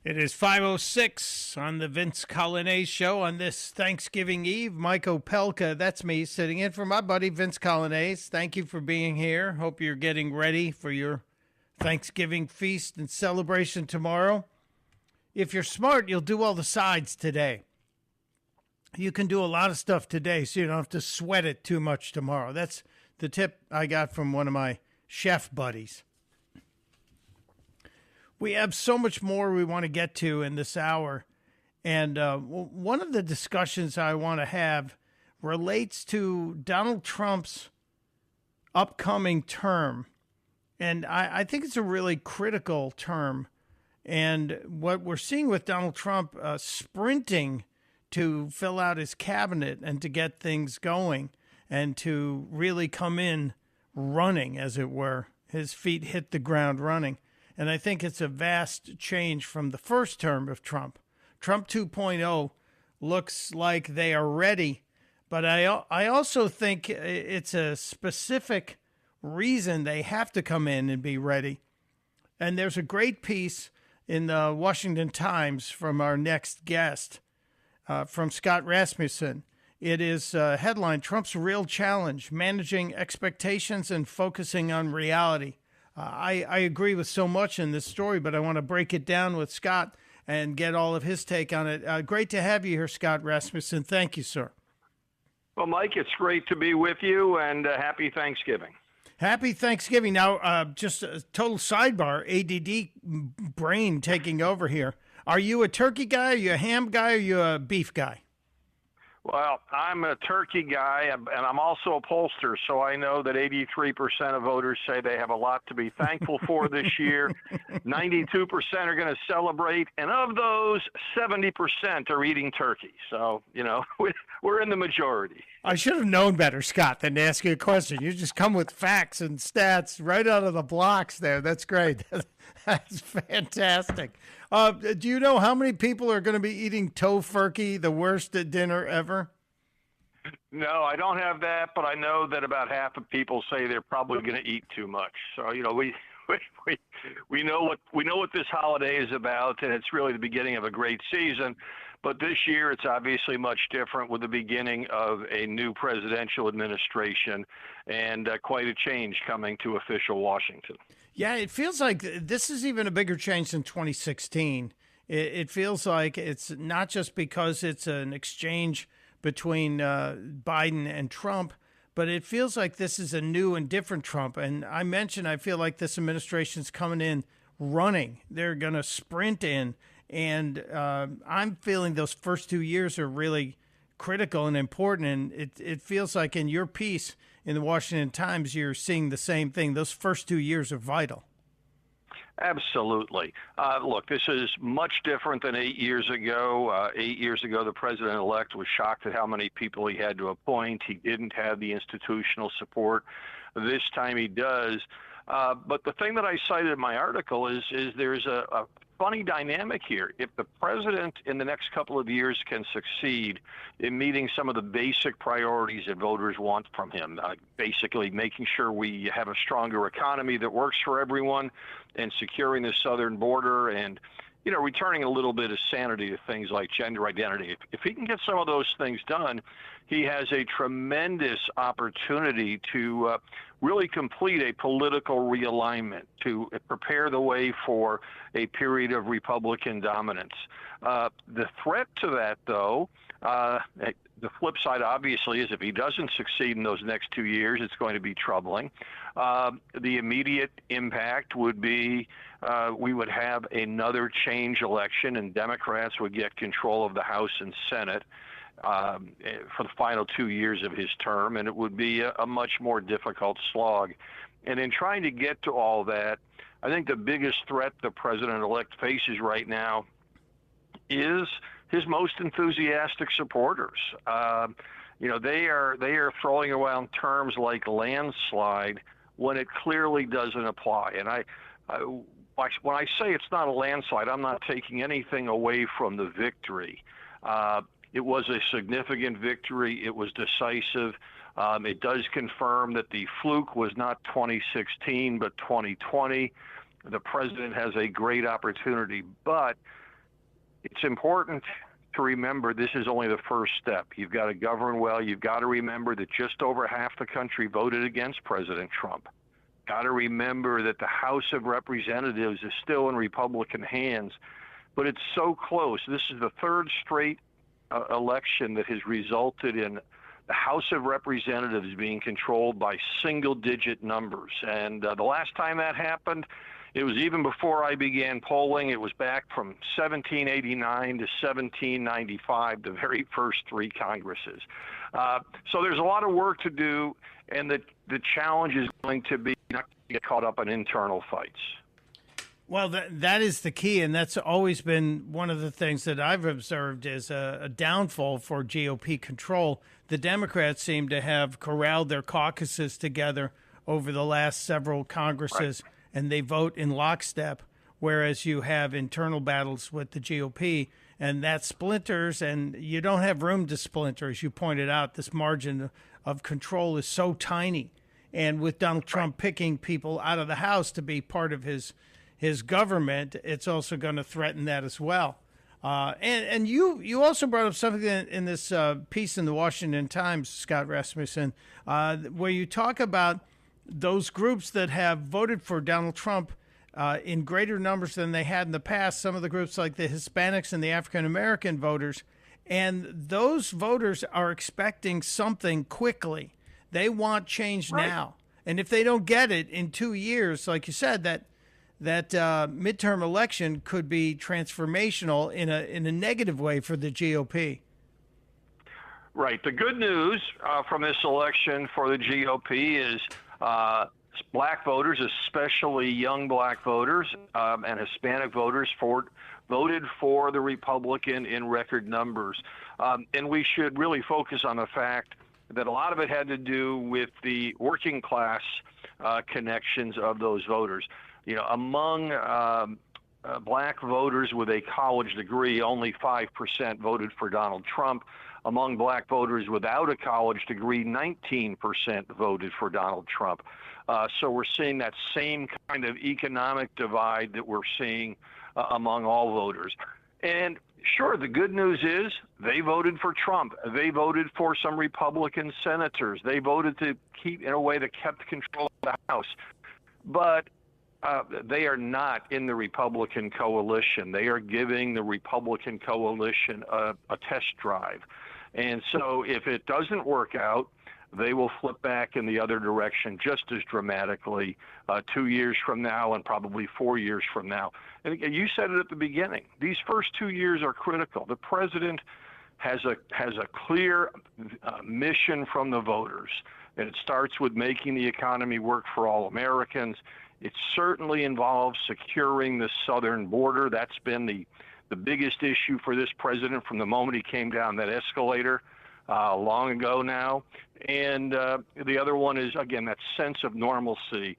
It is 5:06 on the Vince Coglianese Show on this Thanksgiving Eve. Mike Opelka, that's me, sitting in for my buddy Vince Coglianese. Thank you for being here. Hope you're getting ready for your Thanksgiving feast and celebration tomorrow. If you're smart, you'll do all the sides today. You can do a lot of stuff today, so you don't have to sweat it too much tomorrow. That's the tip I got from one of my chef buddies. We have so much more we want to get to in this hour. And one of the discussions I want to have relates to Donald Trump's upcoming term. And I think it's a really critical term. And what we're seeing with Donald Trump sprinting to fill out his cabinet and to get things going and to really come in running, as it were. His feet hit the ground running. And I think it's a vast change from the first term of Trump. Trump 2.0 looks like they are ready, but I also think it's a specific reason they have to come in and be ready. And there's a great piece in the Washington Times from our next guest, from Scott Rasmussen. It is headline, Trump's Real Challenge, Managing Expectations and Focusing on Reality. I agree with so much in this story, but I want to break it down with Scott and get all of his take on it. Great to have you here, Scott Rasmussen. Thank you, sir. Well, Mike, it's great to be with you, and happy Thanksgiving. Happy Thanksgiving. Now, just a total sidebar, ADD brain taking over here. Are you a turkey guy? Are you a ham guy? Or are you a beef guy? Well, I'm a turkey guy, and I'm also a pollster, so I know that 83% of voters say they have a lot to be thankful for this year. 92% are going to celebrate, and of those, 70% are eating turkey. So, we're in the majority. I should have known better, Scott, than to ask you a question. You just come with facts and stats right out of the blocks there. That's great. That's fantastic. Do you know how many people are going to be eating tofurkey, the worst dinner ever? No, I don't have that, but I know that about half of people say they're probably going to eat too much. So, we know what this holiday is about, and it's really the beginning of a great season. But this year, it's obviously much different with the beginning of a new presidential administration and quite a change coming to official Washington. Yeah, it feels like this is even a bigger change than 2016. It feels like it's not just because it's an exchange between Biden and Trump, but it feels like this is a new and different Trump. And I mentioned I feel like this administration's coming in running. They're going to sprint in. And I'm feeling those first 2 years are really critical and important. And it feels like in your piece in the Washington Times, you're seeing the same thing. Those first 2 years are vital. Absolutely. Look, this is much different than 8 years ago. 8 years ago, the president-elect was shocked at how many people he had to appoint. He didn't have the institutional support. This time he does. But the thing that I cited in my article is there's a funny dynamic here. If the president in the next couple of years can succeed in meeting some of the basic priorities that voters want from him, basically making sure we have a stronger economy that works for everyone and securing the southern border and, returning a little bit of sanity to things like gender identity. If he can get some of those things done, he has a tremendous opportunity to really complete a political realignment, to prepare the way for a period of Republican dominance. The threat to that, though, the flip side, obviously, is if he doesn't succeed in those next 2 years, it's going to be troubling. The immediate impact would be we would have another change election, and Democrats would get control of the House and Senate for the final 2 years of his term, and it would be a much more difficult slog. And in trying to get to all that, I think the biggest threat the president-elect faces right now is his most enthusiastic supporters. They are throwing around terms like landslide when it clearly doesn't apply. And when I say it's not a landslide, I'm not taking anything away from the victory. It was a significant victory. It was decisive. It does confirm that the fluke was not 2016, but 2020. The president has a great opportunity, but it's important to remember this is only the first step. You've got to govern well. You've got to remember that just over half the country voted against President Trump. Got to remember that the House of Representatives is still in Republican hands, but it's so close. This is the third straight election that has resulted in the House of Representatives being controlled by single-digit numbers. And the last time that happened, it was even before I began polling. It was back from 1789 to 1795, the very first three Congresses. So there's a lot of work to do, and the challenge is going to be not to get caught up in internal fights. Well, that is the key, and that's always been one of the things that I've observed as a downfall for GOP control. The Democrats seem to have corralled their caucuses together over the last several Congresses, right, and they vote in lockstep, whereas you have internal battles with the GOP, and that splinters, and you don't have room to splinter. As you pointed out, this margin of control is so tiny, and with Donald Trump picking people out of the House to be part of his government, it's also going to threaten that as well. And you also brought up something in this piece in the Washington Times, Scott Rasmussen, where you talk about those groups that have voted for Donald Trump in greater numbers than they had in the past, some of the groups like the Hispanics and the African-American voters, and those voters are expecting something quickly. They want change now. And if they don't get it in 2 years, like you said, that midterm election could be transformational in a negative way for the GOP. Right. The good news from this election for the GOP is black voters, especially young black voters and Hispanic voters, voted for the Republican in record numbers. And we should really focus on the fact that a lot of it had to do with the working class connections of those voters. You know, among black voters with a college degree, only 5% voted for Donald Trump. Among black voters without a college degree, 19% voted for Donald Trump. So we're seeing that same kind of economic divide that we're seeing among all voters. And sure, the good news is they voted for Trump. They voted for some Republican senators. They voted to keep, in a way that kept control of the House. But they are not in the Republican coalition. They are giving the Republican coalition a test drive. And so if it doesn't work out, they will flip back in the other direction just as dramatically 2 years from now and probably 4 years from now. And again, you said it at the beginning. These first 2 years are critical. The president has a clear mission from the voters, and it starts with making the economy work for all Americans. It certainly involves securing the southern border. That's been the biggest issue for this president from the moment he came down that escalator long ago now. And the other one is, again, that sense of normalcy,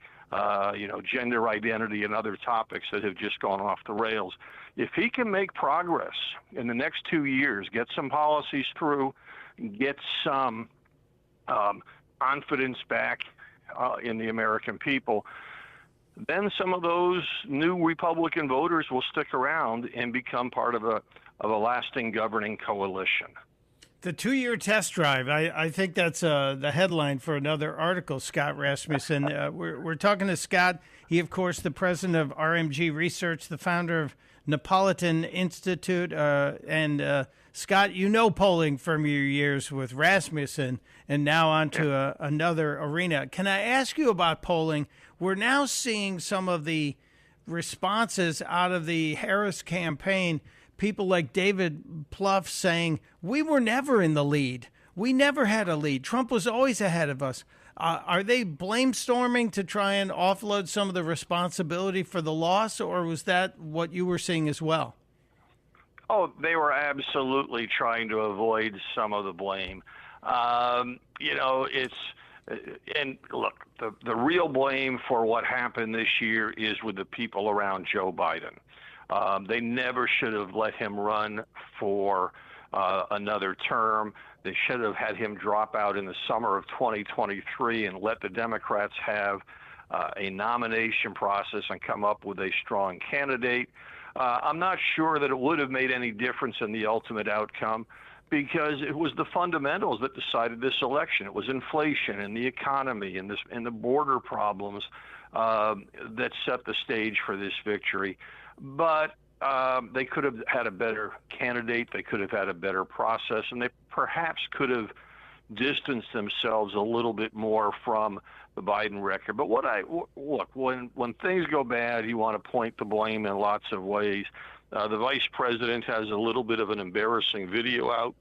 gender identity and other topics that have just gone off the rails. If he can make progress in the next 2 years, get some policies through, get some confidence back in the American people, then some of those new Republican voters will stick around and become part of a lasting governing coalition. The 2-year test drive, I think that's the headline for another article, Scott Rasmussen. We're talking to Scott. He, of course, the president of RMG Research, the founder of Napolitan Institute. And Scott, you know polling from your years with Rasmussen and now onto another arena. Can I ask you about polling? We're now seeing some of the responses out of the Harris campaign, people like David Plouffe saying, we were never in the lead. We never had a lead. Trump was always ahead of us. Are they blame storming to try and offload some of the responsibility for the loss, or was that what you were seeing as well? Oh, they were absolutely trying to avoid some of the blame. And look, the real blame for what happened this year is with the people around Joe Biden. They never should have let him run for another term. They should have had him drop out in the summer of 2023 and let the Democrats have a nomination process and come up with a strong candidate. I'm not sure that it would have made any difference in the ultimate outcome, because it was the fundamentals that decided this election. It was inflation and the economy and the border problems that set the stage for this victory. But they could have had a better candidate. They could have had a better process, and they perhaps could have distanced themselves a little bit more from the Biden record. But look, when things go bad, you want to point the blame in lots of ways. The vice president has a little bit of an embarrassing video out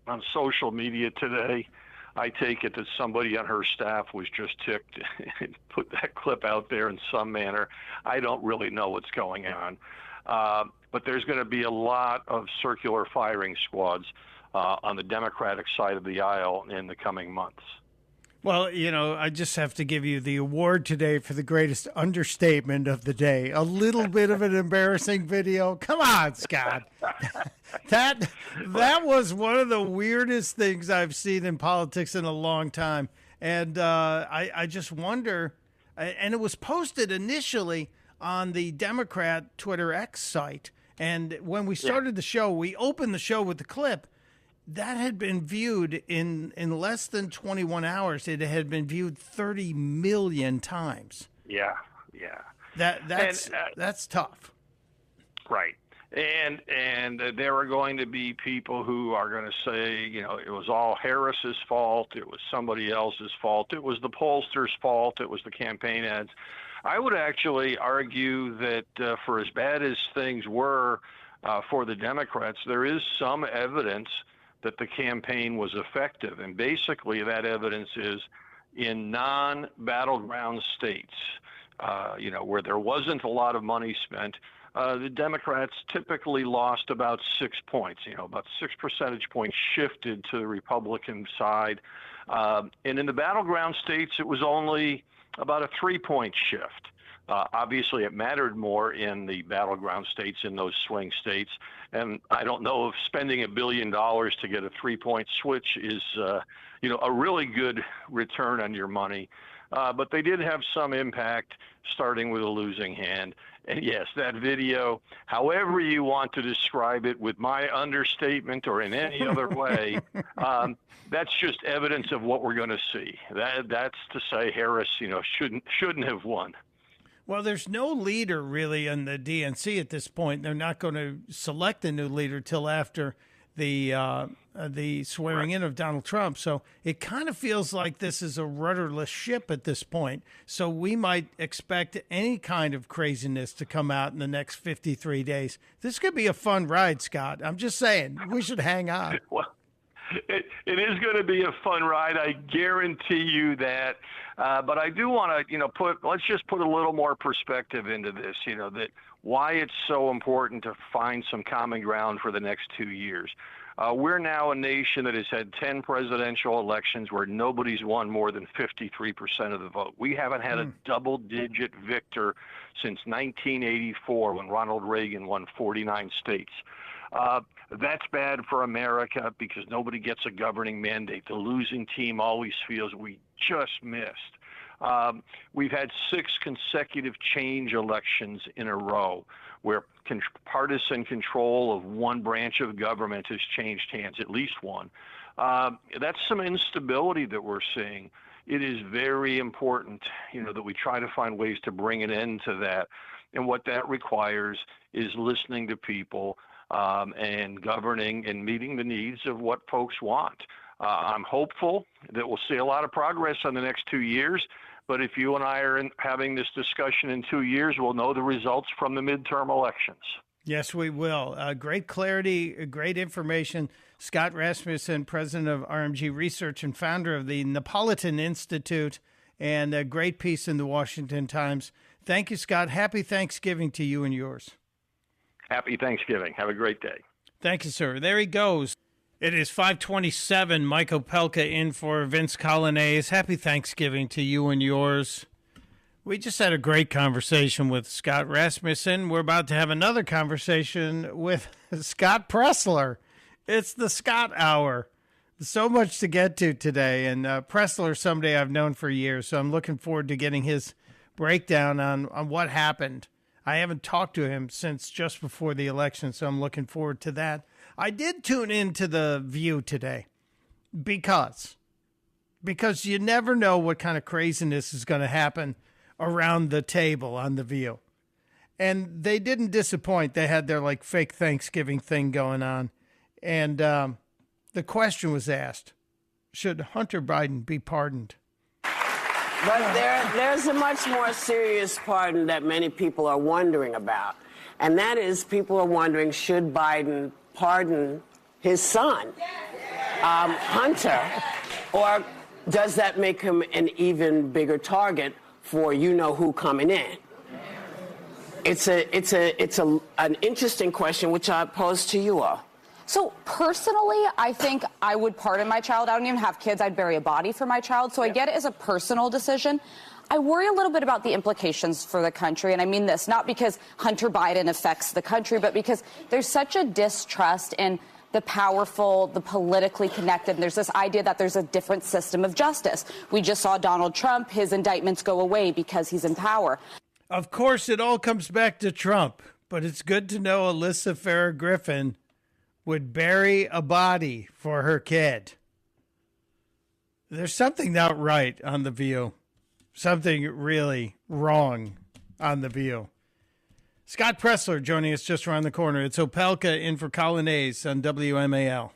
on social media today. I take it that somebody on her staff was just ticked and put that clip out there in some manner. I don't really know what's going on. But there's going to be a lot of circular firing squads on the Democratic side of the aisle in the coming months. Well, I just have to give you the award today for the greatest understatement of the day. A little bit of an embarrassing video. Come on, Scott. That was one of the weirdest things I've seen in politics in a long time. And I just wonder, and it was posted initially on the Democrat Twitter X site. And when we started the show, we opened the show with the clip. That had been viewed in less than 21 hours. It had been viewed 30 million times. Yeah. That's tough. Right. And there are going to be people who are going to say, it was all Harris's fault. It was somebody else's fault. It was the pollsters' fault. It was the campaign ads. I would actually argue that for as bad as things were for the Democrats, there is some evidence that the campaign was effective. And basically that evidence is in non-battleground states, where there wasn't a lot of money spent. The Democrats typically lost about 6 points, about 6 percentage points shifted to the Republican side. And in the battleground states, it was only about a 3-point shift. Obviously, it mattered more in the battleground states, in those swing states. And I don't know if spending $1 billion to get a 3-point switch is, a really good return on your money. But they did have some impact, starting with a losing hand. And yes, that video, however you want to describe it, with my understatement or in any other way, that's just evidence of what we're going to see. That's to say Harris, shouldn't have won. Well, there's no leader really in the DNC at this point. They're not going to select a new leader till after the swearing in of Donald Trump. So it kind of feels like this is a rudderless ship at this point. So we might expect any kind of craziness to come out in the next 53 days. This could be a fun ride, Scott. I'm just saying, we should hang on. Well, it is going to be a fun ride. I guarantee you that. But I do want to, let's just put a little more perspective into this, that why it's so important to find some common ground for the next 2 years. We're now a nation that has had 10 presidential elections where nobody's won more than 53% of the vote. We haven't had a double-digit victor since 1984 when Ronald Reagan won 49 states. That's bad for America because nobody gets a governing mandate. The losing team always feels we just missed. We've had 6 consecutive change elections in a row where partisan control of one branch of government has changed hands, at least one. That's some instability that we're seeing. It is very important, that we try to find ways to bring an end to that. And what that requires is listening to people and governing and meeting the needs of what folks want. I'm hopeful that we'll see a lot of progress in the next 2 years. But if you and I are having this discussion in 2 years, we'll know the results from the midterm elections. Yes, we will. Great clarity, great information. Scott Rasmussen, president of RMG Research and founder of the Napolitan Institute, and a great piece in the Washington Times. Thank you, Scott. Happy Thanksgiving to you and yours. Happy Thanksgiving. Have a great day. Thank you, sir. There he goes. It is 5:27. Mike Opelka in for Vince Coglianese. Happy Thanksgiving to you and yours. We just had a great conversation with Scott Rasmussen. We're about to have another conversation with Scott Presler. It's the Scott Hour. So much to get to today. And Presler, somebody I've known for years, so I'm looking forward to getting his breakdown on what happened I haven't talked to him since just before the election, so I'm looking forward to that. I did tune into The View today because you never know what kind of craziness is going to happen around the table on The View. And they didn't disappoint. They had their like fake Thanksgiving thing going on. And the question was asked, should Hunter Biden be pardoned? But there's a much more serious pardon that many people are wondering about. And that is, people are wondering, should Biden pardon his son, Hunter? Or does that make him an even bigger target for you-know-who coming in? It's an interesting question, which I pose to you all. So personally, I think I would pardon my child. I don't even have kids. I'd bury a body for my child. So I get it as a personal decision. I worry a little bit about the implications for the country. And I mean this, not because Hunter Biden affects the country, but because there's such a distrust in the powerful, the politically connected. And there's this idea that there's a different system of justice. We just saw Donald Trump, his indictments go away because he's in power. Of course, it all comes back to Trump, but it's good to know Alyssa Farah Griffin would bury a body for her kid. There's something not right on The View. Something really wrong on The View. Scott Presler joining us just around the corner. It's Opelka in for Coglianese on WMAL.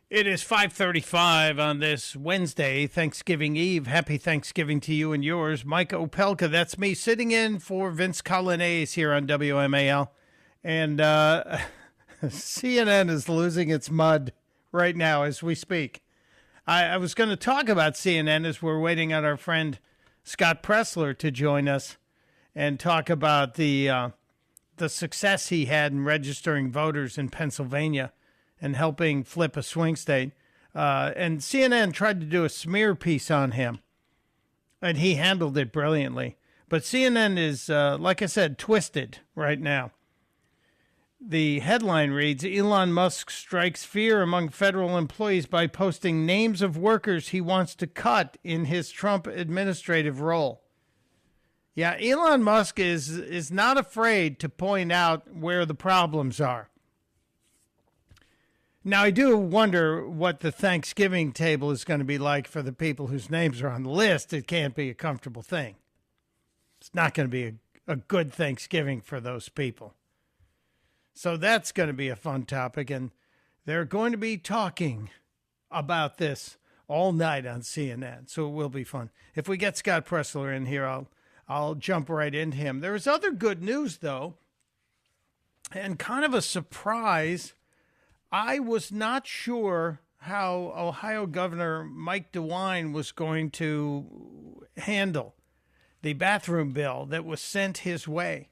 It is 5:35 on this Wednesday, Thanksgiving Eve. Happy Thanksgiving to you and yours. Mike Opelka, that's me, sitting in for Vince Coglianese here on WMAL. And CNN is losing its mud right now as we speak. I was going to talk about CNN as we're waiting on our friend Scott Presler to join us and talk about the success he had in registering voters in Pennsylvania and helping flip a swing state. And CNN tried to do a smear piece on him, and he handled it brilliantly. But CNN is, like I said, twisted right now. The headline reads, Elon Musk strikes fear among federal employees by posting names of workers he wants to cut in his Trump administrative role. Yeah, Elon Musk is not afraid to point out where the problems are. Now, I do wonder what the Thanksgiving table is going to be like for the people whose names are on the list. It can't be a comfortable thing. It's not going to be a good Thanksgiving for those people. So that's going to be a fun topic, and they're going to be talking about this all night on CNN, so it will be fun. If we get Scott Presler in here, I'll jump right into him. There's other good news, though, and kind of a surprise. I was not sure how Ohio Governor Mike DeWine was going to handle the bathroom bill that was sent his way.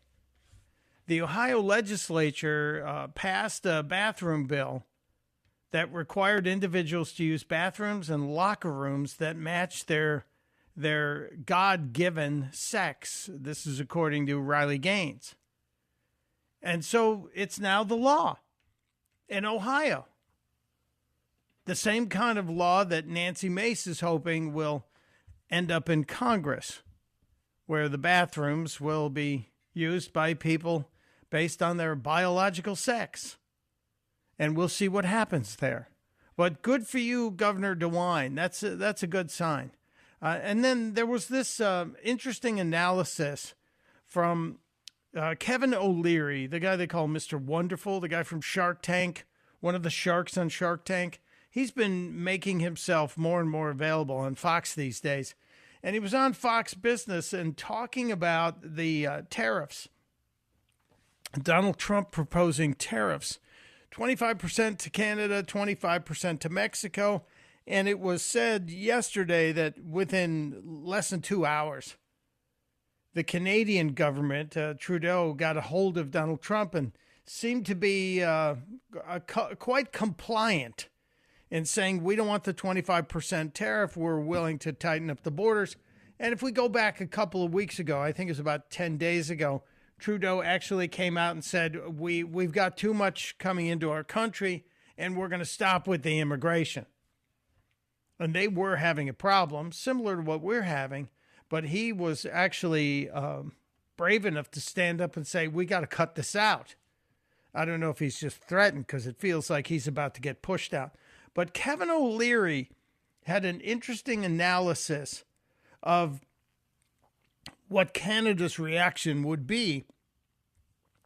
The Ohio legislature passed a bathroom bill that required individuals to use bathrooms and locker rooms that match their God-given sex. This is according to Riley Gaines. And so it's now the law in Ohio. The same kind of law that Nancy Mace is hoping will end up in Congress, where the bathrooms will be used by people based on their biological sex. And we'll see what happens there. But good for you, Governor DeWine. That's a good sign. And then there was this interesting analysis from Kevin O'Leary, the guy they call Mr. Wonderful, the guy from Shark Tank, one of the sharks on Shark Tank. He's been making himself more and more available on Fox these days. And he was on Fox Business and talking about the tariffs. Donald Trump proposing tariffs, 25% to Canada, 25% to Mexico. And it was said yesterday that within less than 2 hours, the Canadian government, Trudeau, got a hold of Donald Trump and seemed to be quite compliant in saying, we don't want the 25% tariff. We're willing to tighten up the borders. And if we go back a couple of weeks ago, I think it was about 10 days ago, Trudeau actually came out and said, we've got too much coming into our country, and we're going to stop with the immigration. And they were having a problem, similar to what we're having, but he was actually brave enough to stand up and say, we got to cut this out. I don't know if he's just threatened because it feels like he's about to get pushed out. But Kevin O'Leary had an interesting analysis of what Canada's reaction would be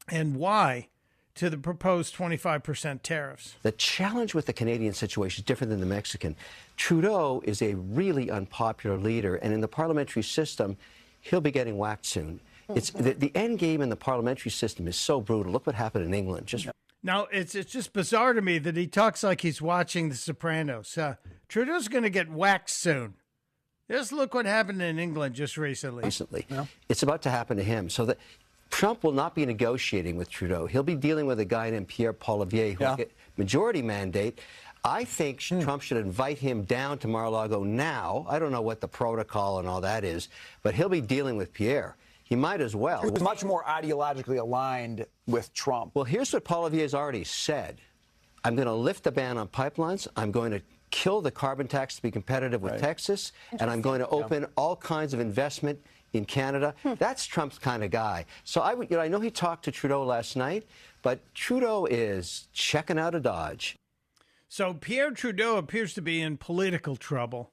and why to the proposed 25% tariffs. The challenge with the Canadian situation is different than the Mexican. Trudeau is a really unpopular leader, and in the parliamentary system, he'll be getting whacked soon. It's the end game in the parliamentary system is so brutal. Look what happened in England. Now, it's just bizarre to me that he talks like he's watching The Sopranos. Trudeau's going to get whacked soon. Just look what happened in England just recently. Yeah. It's about to happen to him. So that Trump will not be negotiating with Trudeau. He'll be dealing with a guy named Pierre Poilievre who will get majority mandate. I think Trump should invite him down to Mar-a-Lago now. I don't know what the protocol and all that is, but he'll be dealing with Pierre. He might as well. He was much more ideologically aligned with Trump. Well, here's what Poilievre has already said. I'm going to lift the ban on pipelines. I'm going to kill the carbon tax to be competitive with Texas. And I'm going to open all kinds of investment in Canada. That's Trump's kind of guy. So I know he talked to Trudeau last night, but Trudeau is checking out of Dodge. So Pierre Trudeau appears to be in political trouble.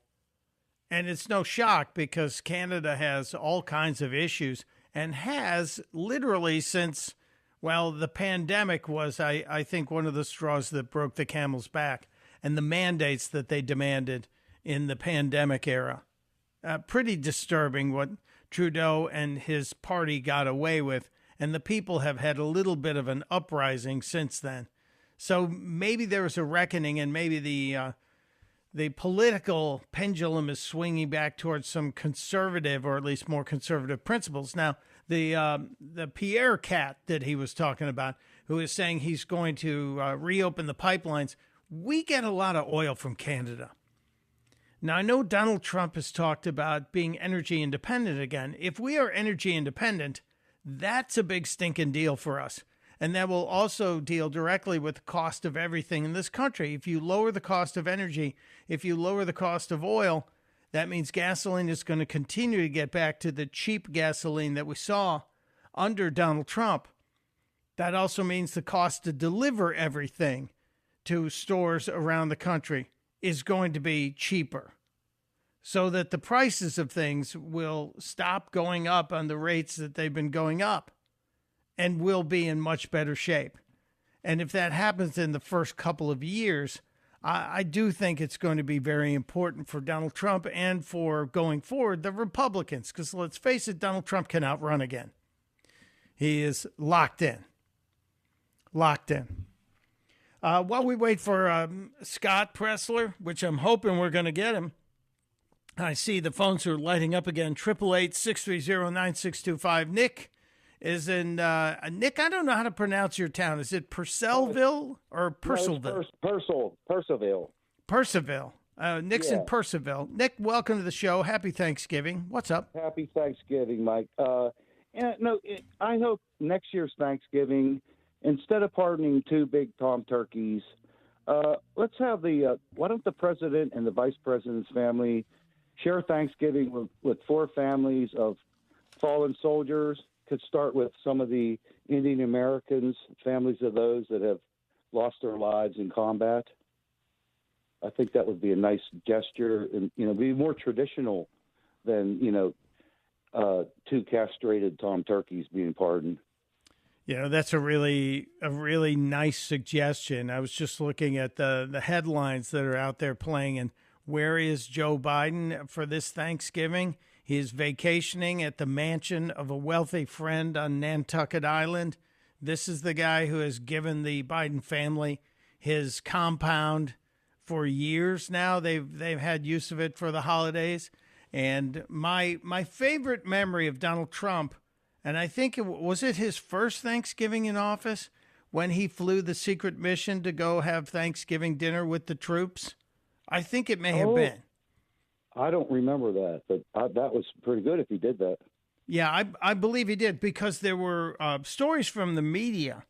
And it's no shock because Canada has all kinds of issues and has literally since, well, the pandemic was, I think, one of the straws that broke the camel's back, and the mandates that they demanded in the pandemic era. Pretty disturbing what Trudeau and his party got away with, and the people have had a little bit of an uprising since then. So maybe there was a reckoning, and maybe the political pendulum is swinging back towards some conservative, or at least more conservative principles. Now, the Pierre cat that he was talking about, who is saying he's going to reopen the pipelines, we get a lot of oil from Canada. Now, I know Donald Trump has talked about being energy independent again. If we are energy independent, that's a big stinking deal for us. And that will also deal directly with the cost of everything in this country. If you lower the cost of energy, if you lower the cost of oil, that means gasoline is going to continue to get back to the cheap gasoline that we saw under Donald Trump. That also means the cost to deliver everything to stores around the country is going to be cheaper, so that the prices of things will stop going up on the rates that they've been going up, and will be in much better shape. And if that happens in the first couple of years, I do think it's going to be very important for Donald Trump and for going forward, the Republicans. Because let's face it, Donald Trump cannot run again. He is locked in. Locked in. While we wait for Scott Presler, which I'm hoping we're going to get him, I see the phones are lighting up again. 888-630-9625. Nick is in, Nick, I don't know how to pronounce your town. Is it Purcellville or Purcellville? Purcellville. Purcellville. Nick's in Purcellville. Nick, welcome to the show. Happy Thanksgiving. What's up? Happy Thanksgiving, Mike. I hope next year's Thanksgiving, instead of pardoning two big tom turkeys, let's have why don't the president and the vice president's family share Thanksgiving with four families of fallen soldiers? Could start with some of the Indian Americans, families of those that have lost their lives in combat. I think that would be a nice gesture and, be more traditional than, two castrated tom turkeys being pardoned. That's a really nice suggestion. I was just looking at the headlines that are out there playing, and where is Joe Biden for this Thanksgiving? He is vacationing at the mansion of a wealthy friend on Nantucket Island. This is the guy who has given the Biden family his compound for years now. They've had use of it for the holidays. And my favorite memory of Donald Trump, and I think was it his first Thanksgiving in office when he flew the secret mission to go have Thanksgiving dinner with the troops? I think it may have been. I don't remember that, but that was pretty good if he did that. Yeah, I believe he did, because there were stories from the media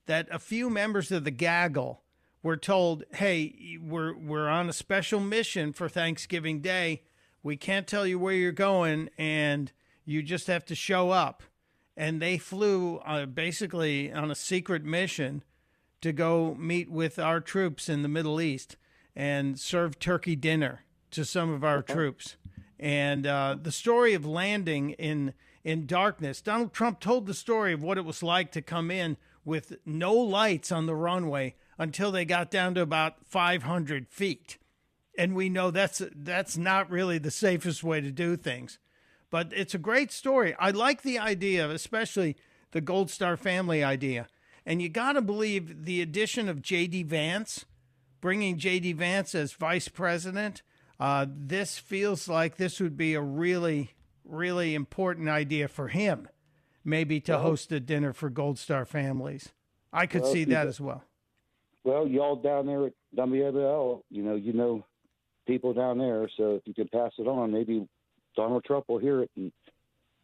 that a few members of the gaggle were told, hey, we're on a special mission for Thanksgiving Day. We can't tell you where you're going, and you just have to show up. And they flew basically on a secret mission to go meet with our troops in the Middle East and serve turkey dinner to some of our troops. And the story of landing in darkness, Donald Trump told the story of what it was like to come in with no lights on the runway until they got down to about 500 feet. And we know that's not really the safest way to do things. But it's a great story. I like the idea, especially the Gold Star family idea. And you got to believe the addition of J.D. Vance, bringing J.D. Vance as vice president, this feels like this would be a really, really important idea for him, maybe to host a dinner for Gold Star families. I could see that as well. Well, y'all down there at WWL, you know people down there, so if you can pass it on, maybe Donald Trump will hear it and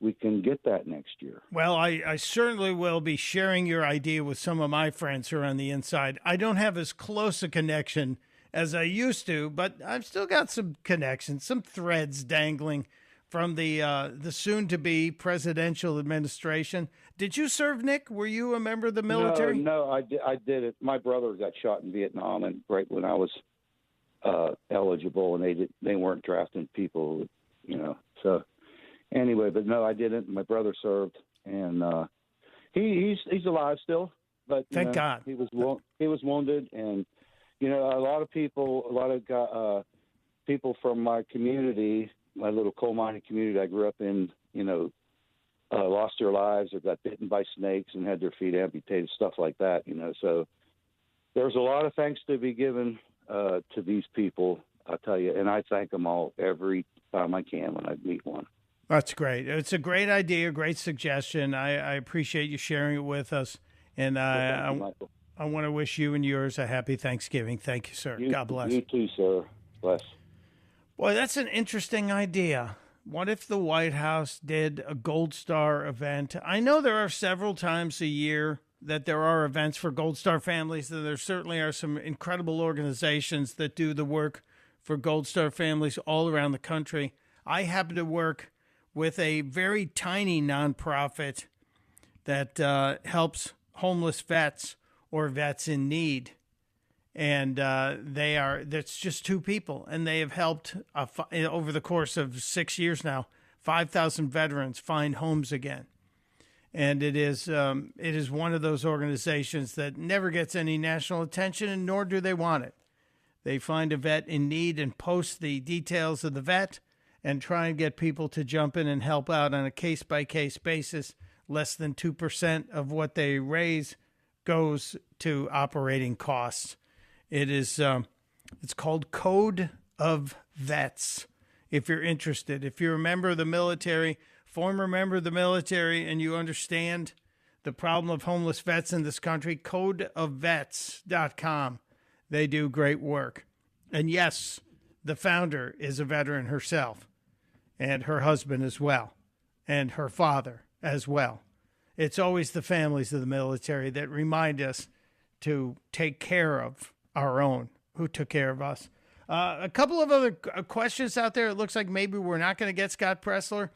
we can get that next year. Well, I certainly will be sharing your idea with some of my friends who are on the inside. I don't have as close a connection as I used to, but I've still got some connections, some threads dangling from the soon-to-be presidential administration. Did you serve, Nick? Were you a member of the military? No, I did it. My brother got shot in Vietnam, and right when I was eligible, and they weren't drafting people, So anyway, but no, I didn't. My brother served, and he's alive still. But thank God he was wounded, and a lot of people from my community, my little coal mining community I grew up in, lost their lives or got bitten by snakes and had their feet amputated, stuff like that. So there's a lot of thanks to be given to these people, I'll tell you, and I thank them all every time I can when I meet one. That's great. It's a great idea, great suggestion. I appreciate you sharing it with us, and I want to wish you and yours a happy Thanksgiving. Thank you, sir. God bless. You too, sir. Bless. Boy, that's an interesting idea. What if the White House did a Gold Star event? I know there are several times a year that there are events for Gold Star families. There certainly are some incredible organizations that do the work for Gold Star families all around the country. I happen to work with a very tiny nonprofit that helps homeless vets or vets in need. And that's just two people. And they have helped, over the course of 6 years now, 5,000 veterans find homes again. And it is one of those organizations that never gets any national attention, and nor do they want it. They find a vet in need and post the details of the vet and try and get people to jump in and help out on a case-by-case basis. Less than 2% of what they raise goes to operating costs. It is it's called Code of Vets. If you're interested, if you're a member of the military, former member of the military, and you understand the problem of homeless vets in this country, codeofvets.com. They do great work. And yes, the founder is a veteran herself, and her husband as well, and her father as well. It's always the families of the military that remind us to take care of our own, who took care of us. A couple of other questions out there. It looks like maybe we're not going to get Scott Presler.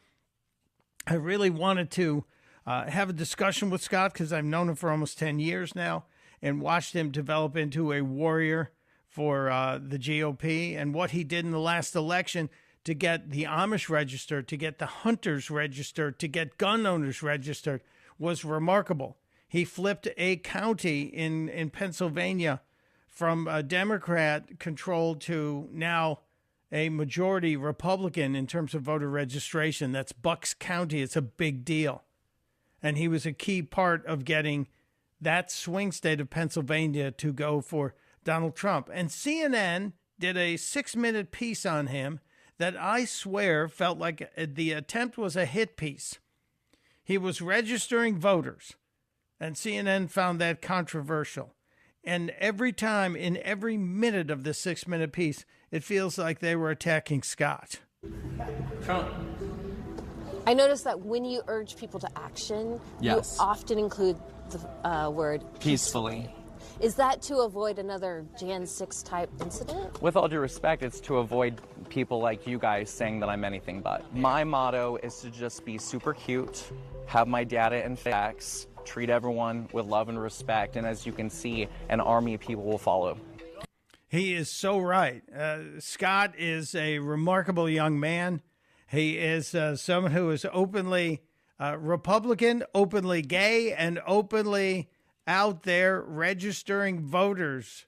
I really wanted to have a discussion with Scott because I've known him for almost 10 years now and watched him develop into a warrior for the GOP, and what he did in the last election to get the Amish registered, to get the hunters registered, to get gun owners registered was remarkable. He flipped a county in Pennsylvania from a Democrat controlled to now a majority Republican in terms of voter registration. That's Bucks County. It's a big deal. And he was a key part of getting that swing state of Pennsylvania to go for Donald Trump. And CNN did a 6-minute piece on him that I swear felt like the attempt was a hit piece. He was registering voters, and CNN found that controversial. And every time, in every minute of the 6-minute piece, it feels like they were attacking Scott. Trump. I noticed that when you urge people to action, yes, you often include the word peacefully. Is that to avoid another Jan 6 type incident? With all due respect, it's to avoid people like you guys saying that I'm anything but. My motto is to just be super cute, have my data and facts, treat everyone with love and respect, and as you can see, an army of people will follow. He is so right. Scott is a remarkable young man. He is someone who is openly Republican, openly gay, and openly out there registering voters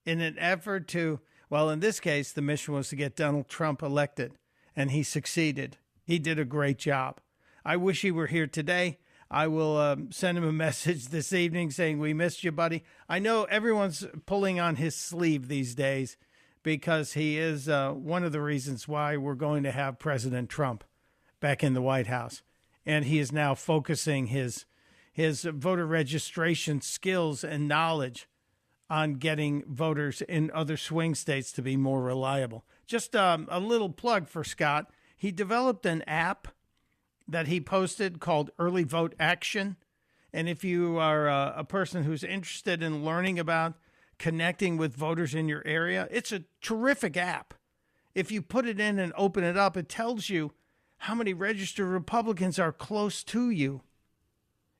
in an effort to, well, in this case, the mission was to get Donald Trump elected, and he succeeded. He did a great job. I wish he were here today. I will send him a message this evening saying, we missed you, buddy. I know everyone's pulling on his sleeve these days because he is one of the reasons why we're going to have President Trump back in the White House. And he is now focusing his voter registration skills and knowledge on getting voters in other swing states to be more reliable. Just a little plug for Scott. He developed an app that he posted called Early Vote Action. And if you are a person who's interested in learning about connecting with voters in your area, it's a terrific app. If you put it in and open it up, it tells you how many registered Republicans are close to you.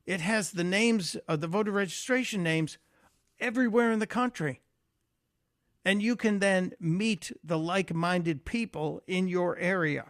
It has the names of the voter registration names everywhere in the country. And you can then meet the like-minded people in your area.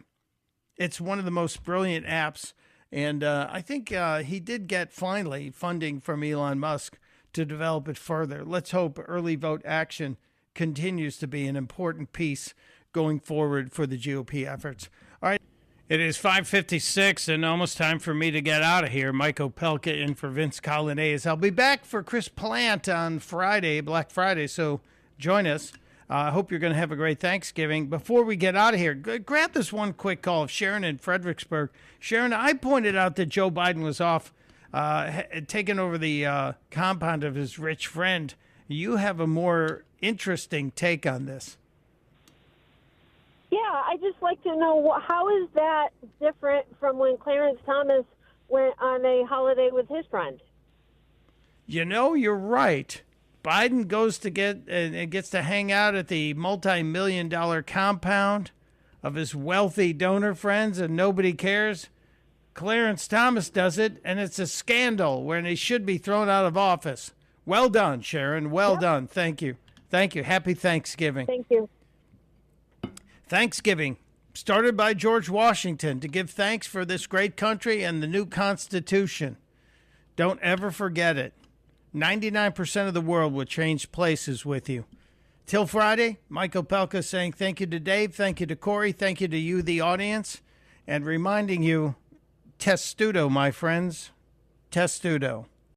It's one of the most brilliant apps. And I think he did get finally funding from Elon Musk to develop it further. Let's hope Early Vote Action continues to be an important piece going forward for the GOP efforts. All right. It is 5:56 and almost time for me to get out of here. Mike Opelka in for Vince Coglianese. I'll be back for Chris Plant on Friday, Black Friday, so join us. I hope you're going to have a great Thanksgiving. Before we get out of here, grab this one quick call of Sharon in Fredericksburg. Sharon, I pointed out that Joe Biden was off taking over the compound of his rich friend. You have a more interesting take on this. Yeah, I just like to know how is that different from when Clarence Thomas went on a holiday with his friend? You know, you're right. Biden goes to gets to hang out at the multi-million-dollar compound of his wealthy donor friends, and nobody cares. Clarence Thomas does it, and it's a scandal when he should be thrown out of office. Well done, Sharon. Well done. Thank you. Thank you. Happy Thanksgiving. Thank you. Thanksgiving, started by George Washington to give thanks for this great country and the new Constitution. Don't ever forget it. 99% of the world will change places with you. Till Friday, Mike Opelka saying thank you to Dave, thank you to Corey, thank you to you, the audience, and reminding you, testudo, my friends, testudo.